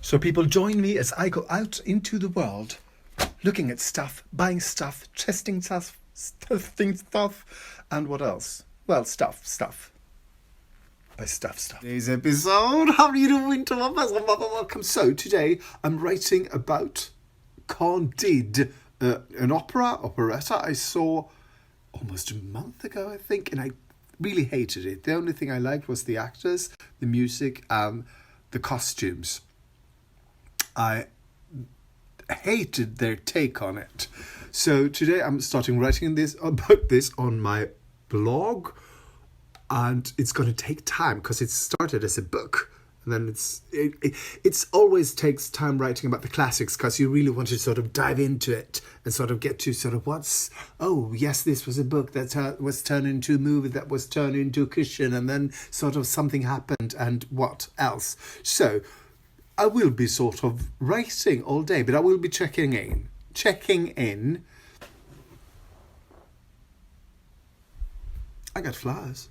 So people join me as I go out into the world, looking at stuff, buying stuff, testing stuff, testing stuff, and what else? Well, stuff. By stuff. Today's episode, how are you doing? Welcome. So today I'm writing about Candide, an operetta I saw almost a month ago, I think, and I really hated it. The only thing I liked was the actors, the music, and the costumes. I hated their take on it. So today I'm starting writing about this on my blog, and it's going to take time because it started as a book. And then it's always takes time writing about the classics because you really want to sort of dive into it and sort of get to sort of this was a book that was turned into a movie that was turned into a cushion, and then sort of something happened and what else. So I will be sort of writing all day, but I will be checking in. I got flowers.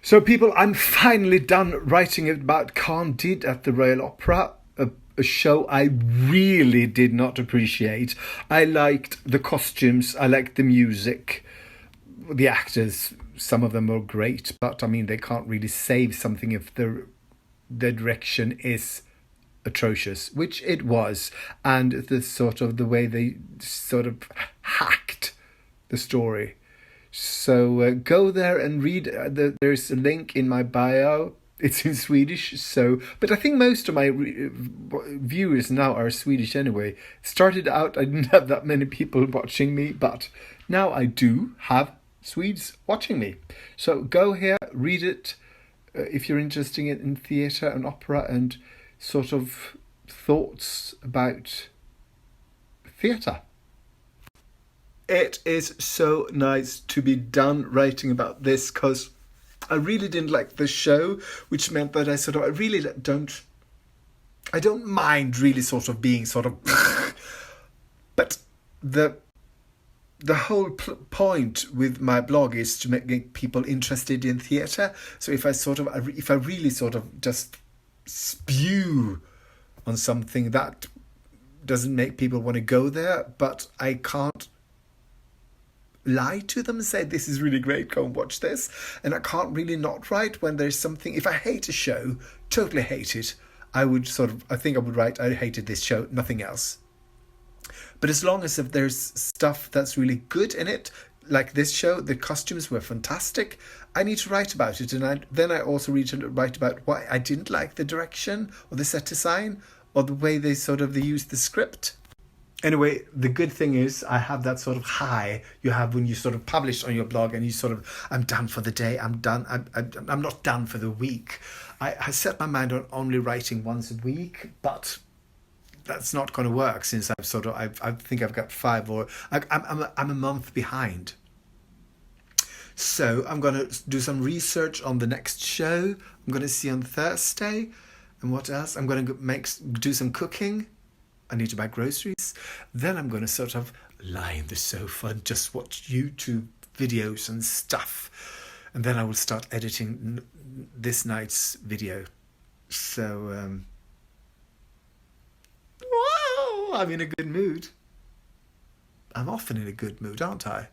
So people, I'm finally done writing about Candide at the Royal Opera, a show I really did not appreciate. I liked the costumes, I liked the music, the actors, some of them were great, but I mean, they can't really save something if the direction is atrocious, which it was, and the way they sort of hacked the story. So go there and read. There's a link in my bio. It's in Swedish, but I think most of my viewers now are Swedish anyway. Started out, I didn't have that many people watching me, but now I do have Swedes watching me. So go here, read it, if you're interested in theatre and opera and sort of thoughts about theatre. It is so nice to be done writing about this because I really didn't like the show, which meant that I don't mind really sort of being sort of but the whole point with my blog is to make people interested in theatre. So if I really sort of just spew on something that doesn't make people want to go there, but I can't lie to them and say this is really great, go and watch this, and I can't really not write when there's something. If I hate a show, totally hate it, I think I would write I hated this show, nothing else. But as long as if there's stuff that's really good in it, like this show, the costumes were fantastic, I need to write about it. And then I also write about why I didn't like the direction or the set design or the way they used the script. Anyway, the good thing is I have that sort of high you have when you sort of publish on your blog and you sort of, I'm done for the day, I'm done, I'm not done for the week. I set my mind on only writing once a week, but that's not going to work since I think I've got 5 or I'm a month behind. So I'm going to do some research on the next show. I'm going to see on Thursday. And what else? I'm going to do some cooking. I need to buy groceries. Then I'm going to sort of lie in the sofa and just watch YouTube videos and stuff. And then I will start editing this night's video. So, wow, I'm in a good mood. I'm often in a good mood, aren't I?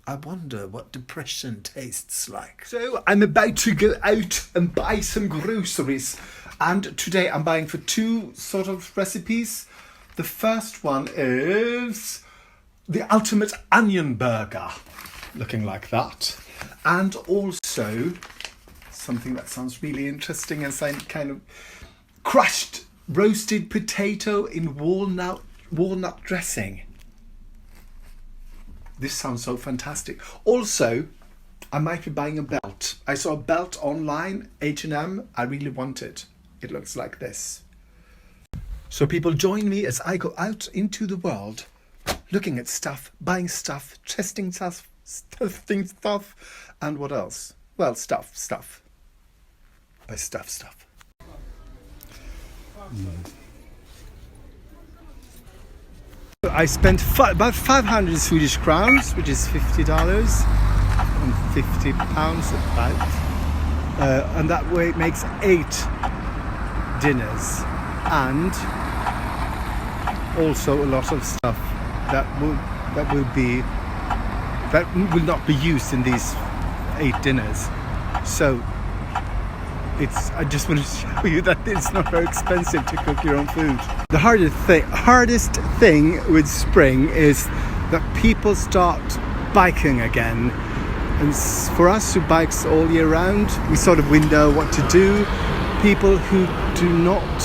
I wonder what depression tastes like. So I'm about to go out and buy some groceries. And today I'm buying for 2 sort of recipes. The first one is the ultimate onion burger, looking like that. And also something that sounds really interesting as a kind of crushed roasted potato in walnut dressing. This sounds so fantastic. Also, I might be buying a belt. I saw a belt online, H&M. I really want it. It looks like this. So people join me as I go out into the world, looking at stuff, buying stuff, testing stuff, and what else? Well, stuff. By stuff. I spent about 500 Swedish crowns, which is $50 and £50 about, and that way it makes 8 dinners, and also a lot of stuff that will not be used in these 8 dinners. So I just want to show you that it's not very expensive to cook your own food. The hardest thing with spring is that people start biking again. And for us who bikes all year round, we sort of know what to do. People who do not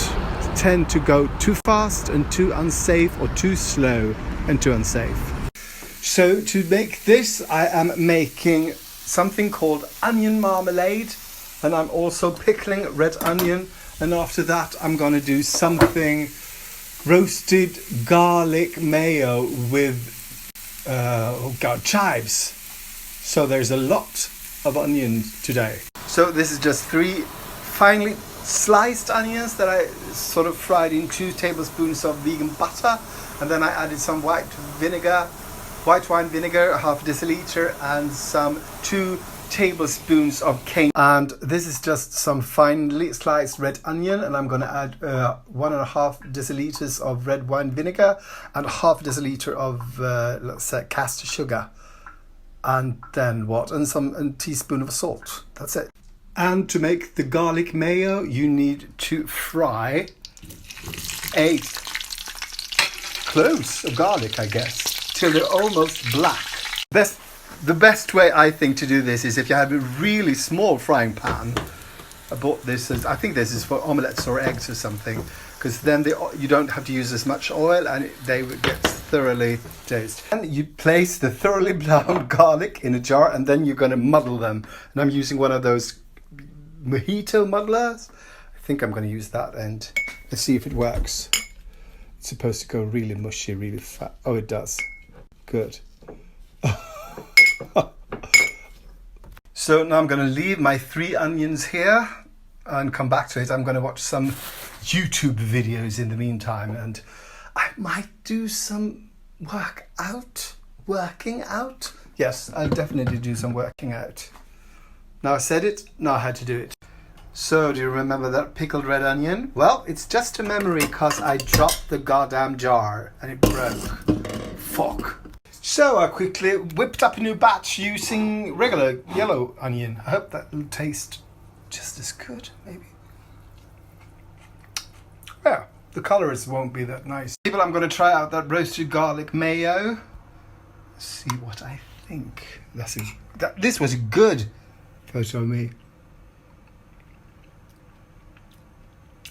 tend to go too fast and too unsafe, or too slow and too unsafe. So to make this, I am making something called onion marmalade, and I'm also pickling red onion, and after that I'm going to do something roasted garlic mayo with chives. So there's a lot of onions today. So this is just 3 finely sliced onions that I sort of fried in 2 tablespoons of vegan butter, and then I added some white wine vinegar, a half deciliter, and some 2 tablespoons of cane. And this is just some finely sliced red onion, and I'm going to add 1.5 deciliters of red wine vinegar and half deciliter of let's say caster sugar, and then a teaspoon of salt. That's it. And to make the garlic mayo, you need to fry 8 cloves of garlic, I guess, till they're almost black. The best way, I think, to do this is if you have a really small frying pan. I think this is for omelettes or eggs or something, because then you don't have to use as much oil, and they would get thoroughly toasted. And you place the thoroughly browned garlic in a jar, and then you're going to muddle them. And I'm using one of those mojito muddlers. I think I'm going to use that, and let's see if it works. It's supposed to go really mushy, really fat. Oh, it does. Good. So now I'm going to leave my 3 onions here and come back to it. I'm going to watch some YouTube videos in the meantime, and I might do some working out. Yes, I'll definitely do some working out. Now I said it, now I had to do it. So do you remember that pickled red onion? Well, it's just a memory because I dropped the goddamn jar and it broke. Fuck. So I quickly whipped up a new batch using regular yellow onion. I hope that will taste just as good, maybe. Yeah, the colours won't be that nice. People, I'm going to try out that roasted garlic mayo. See what I think. This was a good photo of me.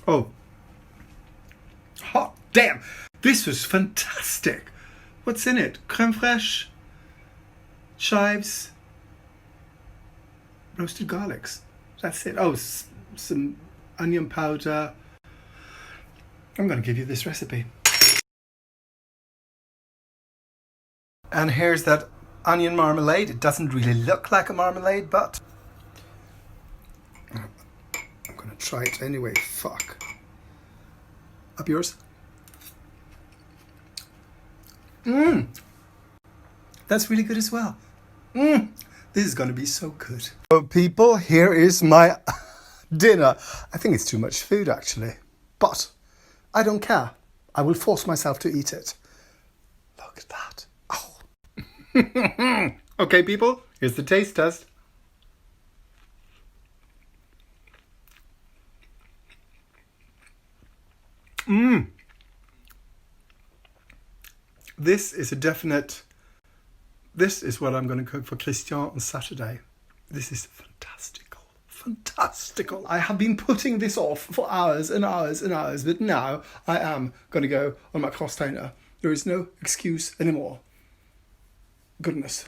Oh. Hot damn. This was fantastic. What's in it? Creme fraiche, chives, roasted garlics. That's it. Oh, some onion powder. I'm going to give you this recipe. And here's that onion marmalade. It doesn't really look like a marmalade, but I'm going to try it anyway. Fuck. Up yours. That's really good as well. This is going to be so good. So people, here is my dinner. I think it's too much food actually, but I don't care. I will force myself to eat it. Look at that. Oh. Okay people, here's the taste test. This is a definite. This is what I'm going to cook for Christian on Saturday. This is fantastical. Fantastical. I have been putting this off for hours and hours and hours, but now I am going to go on my crosstrainer. There is no excuse anymore. Goodness.